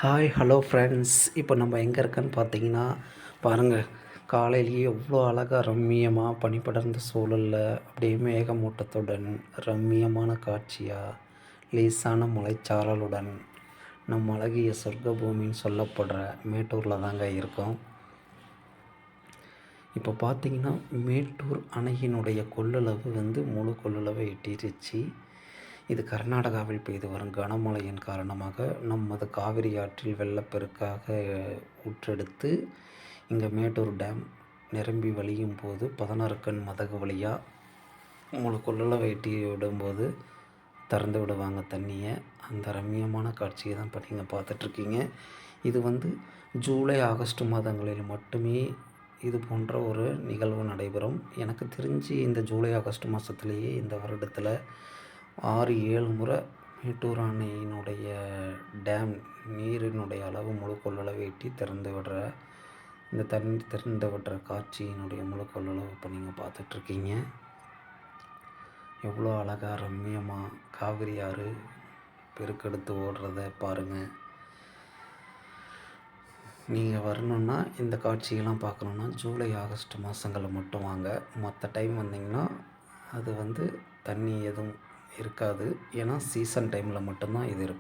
Hi hello friends. இப்போ நம்ம எங்கே இருக்கோன்னு பார்த்தீங்கன்னா, பாருங்கள், காலையிலேயே எவ்வளோ அழகாக ரம்மியமாக பனி படர்ந்த சூழலில் அப்படியே மேகமூட்டத்துடன் ரம்மியமான காட்சியாக லேசான மலைச்சாரலுடன் நம் அழகிய சொர்க்க பூமின்னு சொல்லப்படுற மேட்டூரில் தாங்க இருக்கோம். இப்போ பார்த்தீங்கன்னா, மேட்டூர் அணையினுடைய கொள்ளளவு முழு கொள்ளளவை எட்டிருச்சு. இது கர்நாடகாவில் பெய்து வரும் கனமழையின் காரணமாக நமது காவிரி ஆற்றில் வெள்ளப்பெருக்காக ஊற்றெடுத்து இங்கே மேட்டூர் டேம் நிரம்பி வழியும் போது 16 கண் மதகு வழியாக முழு கொள்ளளவை எட்டி விடும்போது திறந்து விடுவாங்க தண்ணியை. அந்த ரம்மியமான காட்சியை தான் இப்போ நீங்கள் பார்த்துட்ருக்கீங்க. இது ஜூலை ஆகஸ்ட் மாதங்களில் மட்டுமே இது போன்ற ஒரு நிகழ்வு நடைபெறும். எனக்கு தெரிஞ்சு இந்த ஜூலை ஆகஸ்ட் மாதத்துலேயே இந்த வருடத்தில் 6-7 முறை மேட்டூர் அணையினுடைய டேம் நீரினுடைய அளவு முழு கொள்ளளவை எட்டி திறந்து விடுற இந்த தண்ணி திறந்து விடுற காட்சியினுடைய முழு கொள்ளளவு இப்போ நீங்கள் பார்த்துட்ருக்கீங்க. எவ்வளோ அழகாக ரம்மியமாக காவிரி ஆறு பெருக்கெடுத்து ஓடுறத பாருங்கள். நீங்கள் வரணுன்னா இந்த காட்சியெல்லாம் பார்க்கணுன்னா ஜூலை ஆகஸ்ட் மாதங்களில் மட்டும் வாங்க. மற்ற டைம் வந்தீங்கன்னா அது தண்ணி எதுவும் இருக்காது. ஏன்னா சீசன் டைமில் மட்டும்தான் இது இருக்கும்.